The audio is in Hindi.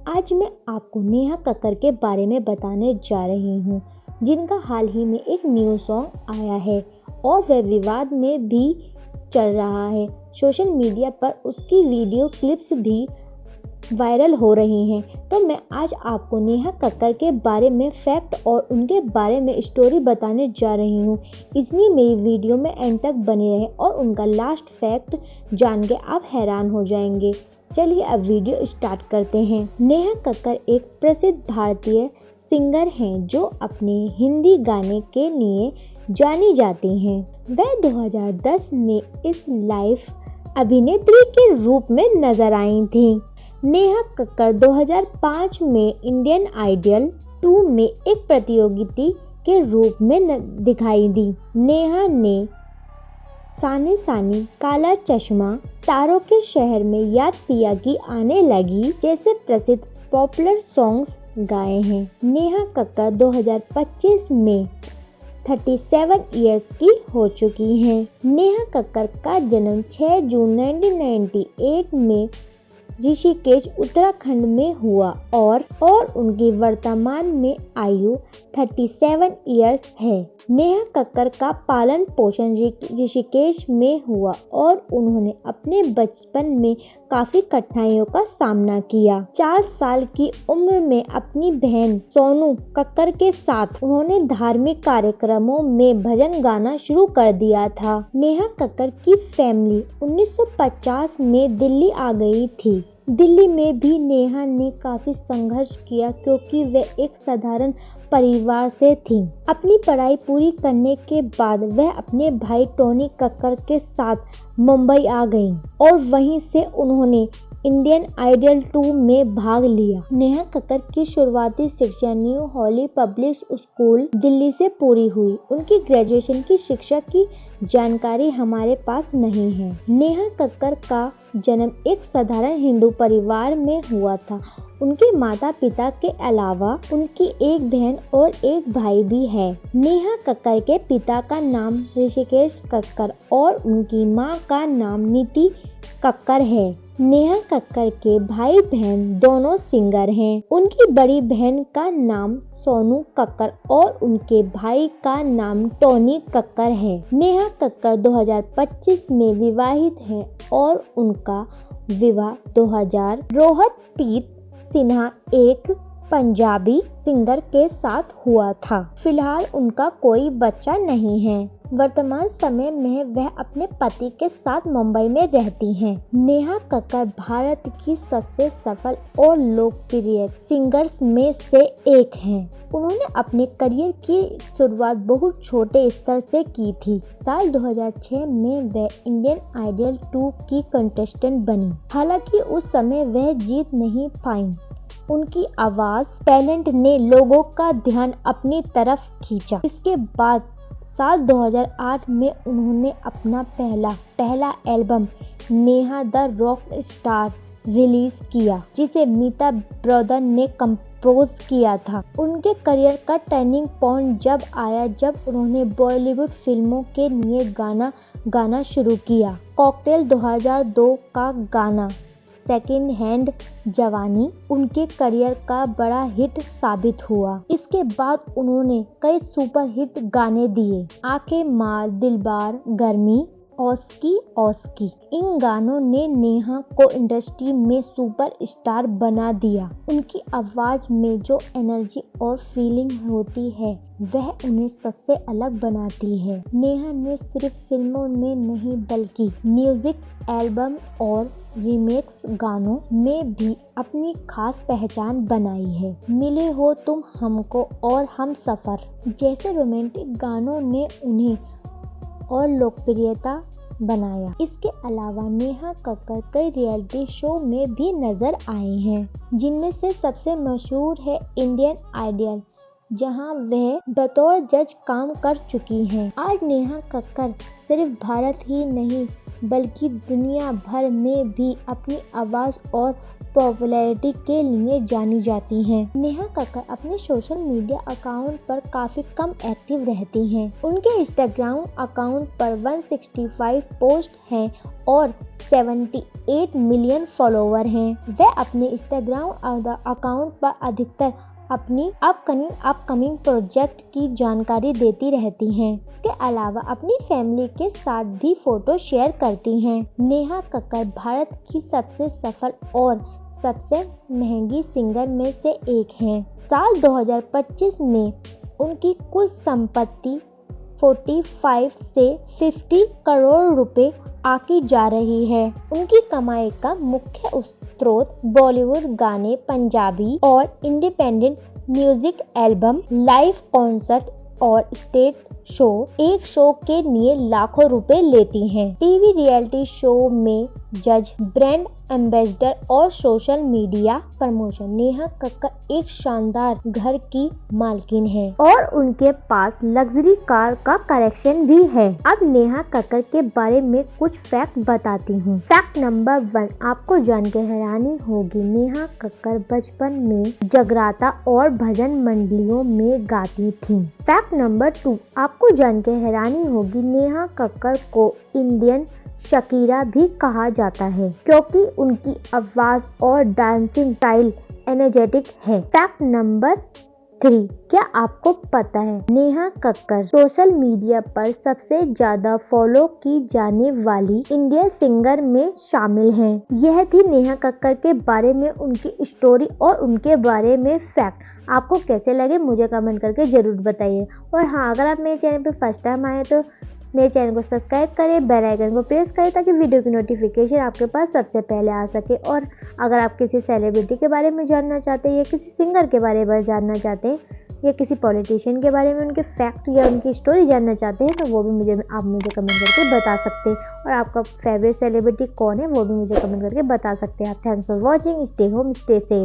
आज मैं आपको नेहा कक्कड़ के बारे में बताने जा रही हूँ, जिनका हाल ही में एक न्यू सॉन्ग आया है और वह विवाद में भी चल रहा है। सोशल मीडिया पर उसकी वीडियो क्लिप्स भी वायरल हो रही हैं। तो मैं आज आपको नेहा कक्कड़ के बारे में फैक्ट और उनके बारे में स्टोरी बताने जा रही हूँ, इसलिए मेरी वीडियो में एंड तक बने रहें और उनका लास्ट फैक्ट जान के आप हैरान हो जाएंगे। चलिए अब वीडियो स्टार्ट करते हैं। नेहा कक्कड़ एक प्रसिद्ध भारतीय सिंगर हैं जो अपने हिंदी गाने के लिए जानी जाती हैं। वह 2010 में इस लाइव अभिनेत्री के रूप में नजर आई थी। नेहा कक्कड़ 2005 में इंडियन आइडल 2 में एक प्रतियोगिता के रूप में दिखाई दी। नेहा ने सानी सानी, काला चश्मा, तारों के शहर में, याद पिया की आने लगी जैसे प्रसिद्ध पॉपुलर सॉन्ग्स गाए हैं। नेहा कक्कड़ 2025 में 37 इयर्स की हो चुकी हैं। नेहा कक्कड़ का जन्म 6 जून 1998 में ऋषिकेश उत्तराखंड में हुआ और उनकी वर्तमान में आयु 37 इयर्स है। नेहा कक्कड़ का पालन पोषण ऋषिकेश में हुआ और उन्होंने अपने बचपन में काफी कठिनाइयों का सामना किया। 4 साल की उम्र में अपनी बहन सोनू कक्कड़ के साथ उन्होंने धार्मिक कार्यक्रमों में भजन गाना शुरू कर दिया था। नेहा कक्कड़ की फैमिली 1950 में दिल्ली आ गई थी। दिल्ली में भी नेहा ने काफी संघर्ष किया क्योंकि वह एक साधारण परिवार से थी। अपनी पढ़ाई पूरी करने के बाद वह अपने भाई टोनी कक्कड़ के साथ मुंबई आ गईं और वहीं से उन्होंने इंडियन आइडल 2 में भाग लिया। नेहा कक्कड़ की शुरुआती शिक्षा न्यू हॉली पब्लिक स्कूल दिल्ली से पूरी हुई। उनकी ग्रेजुएशन की शिक्षा की जानकारी हमारे पास नहीं है। नेहा कक्कड़ का जन्म एक साधारण हिंदू परिवार में हुआ था। उनके माता पिता के अलावा उनकी एक बहन और एक भाई भी है। नेहा कक्कड़ के पिता का नाम ऋषिकेश कक्कड़ और उनकी मां का नाम नीति कक्कड़ है। नेहा कक्कड़ के भाई बहन दोनों सिंगर हैं। उनकी बड़ी बहन का नाम सोनू कक्कड़ और उनके भाई का नाम टोनी कक्कड़ है। नेहा कक्कड़ 2025 में विवाहित है और उनका विवाह 2000 रोहतप्रीत सिन्हा एक पंजाबी सिंगर के साथ हुआ था। फिलहाल उनका कोई बच्चा नहीं है। वर्तमान समय में वह अपने पति के साथ मुंबई में रहती हैं। नेहा कक्कड़ भारत की सबसे सफल और लोकप्रिय सिंगर्स में से एक हैं। उन्होंने अपने करियर की शुरुआत बहुत छोटे स्तर से की थी। साल 2006 में वह इंडियन आइडल 2 की कंटेस्टेंट बनी। हालांकि उस समय वह जीत नहीं पाई। उनकी आवाज टैलेंट ने लोगों का ध्यान अपनी तरफ खींचा। इसके बाद साल 2008 में उन्होंने अपना पहला album Neha the rock star release किया, जिसे मीता ब्रदर ने कंपोज किया था। उनके करियर का टर्निंग पॉइंट जब आया जब उन्होंने बॉलीवुड फिल्मों के लिए गाना शुरू किया। कॉकटेल 2002 का गाना सेकंड हैंड जवानी उनके करियर का बड़ा हिट साबित हुआ। इसके बाद उन्होंने कई सुपर हिट गाने दिए। आंखें मार, दिलबार, गर्मी, औस्की। इन गानों ने नेहा को इंडस्ट्री में सुपर स्टार बना दिया। उनकी आवाज में जो एनर्जी और फीलिंग होती है वह उन्हें सबसे अलग बनाती है। नेहा ने सिर्फ फिल्मों में नहीं बल्कि म्यूजिक एल्बम और रीमेक्स गानों में भी अपनी खास पहचान बनाई है। मिले हो तुम हमको और हम सफर जैसे रोमांटिक गानों ने उन्हें और लोकप्रियता बनाया। इसके अलावा नेहा कक्कड़ कई रियलिटी शो में भी नजर आई हैं, जिनमें से सबसे मशहूर है इंडियन आइडल, जहां वह बतौर जज काम कर चुकी हैं। आज नेहा कक्कड़ सिर्फ भारत ही नहीं बल्कि दुनिया भर में भी अपनी आवाज़ और पॉपुलैरिटी के लिए जानी जाती हैं। नेहा कक्कड़ अपने सोशल मीडिया अकाउंट पर काफ़ी कम एक्टिव रहती हैं। उनके इंस्टाग्राम अकाउंट पर 165 पोस्ट हैं और 78 मिलियन फॉलोवर हैं। वे अपने इंस्टाग्राम अकाउंट पर अधिकतर अपनी अपकमिंग प्रोजेक्ट की जानकारी देती रहती हैं। इसके अलावा अपनी फैमिली के साथ भी फोटो शेयर करती हैं। नेहा कक्कड़ भारत की सबसे सफल और सबसे महंगी सिंगर में से एक हैं। साल 2025 में उनकी कुल संपत्ति 45 से 50 करोड़ रुपए आकी जा रही है। उनकी कमाई का मुख्य स्रोत बॉलीवुड गाने, पंजाबी और independent music album, live concert और स्टेज शो। एक शो के लिए लाखों रुपए लेती हैं। टीवी रियलिटी शो में जज, ब्रांड एम्बेसडर और social media promotion. Neha Kakkar एक शानदार घर की मालकिन है और उनके पास लग्जरी कार का कलेक्शन भी है। अब नेहा कक्कड़ के बारे में कुछ फैक्ट बताती हूँ। फैक्ट नंबर 1 आपको जान के हैरानी होगी। नेहा कक्कड़ बचपन में जगराता और भजन मंडलियों में गाती थी। फैक्ट नंबर 2 आपको जान के हैरानी होगी। नेहा कक्कड़ को इंडियन शकीरा भी कहा जाता है क्योंकि उनकी आवाज और डांसिंग स्टाइल एनर्जेटिक है। फैक्ट नंबर 3 क्या आपको पता है नेहा कक्कड़ सोशल मीडिया पर सबसे ज्यादा फॉलो की जाने वाली इंडियन सिंगर में शामिल हैं। यह थी नेहा कक्कड़ के बारे में उनकी स्टोरी और उनके बारे में फैक्ट। आपको कैसे लगे मुझे कमेंट करके जरूर बताइए। और हाँ, अगर आप मेरे चैनल पर फर्स्ट टाइम आए तो मेरे चैनल को सब्सक्राइब करें, बेल आइकन को प्रेस करें ताकि वीडियो की नोटिफिकेशन आपके पास सबसे पहले आ सके। और अगर आप किसी सेलिब्रिटी के बारे में जानना चाहते हैं या किसी सिंगर के बारे में जानना चाहते हैं या किसी पॉलिटिशियन के बारे में उनके फैक्ट या उनकी स्टोरी जानना चाहते हैं तो वो भी आप मुझे कमेंट करके बता सकते हैं। और आपका फेवरेट सेलिब्रिटी कौन है वो भी मुझे कमेंट करके बता सकते हैं आप। Thanks for watching. Stay home, stay safe.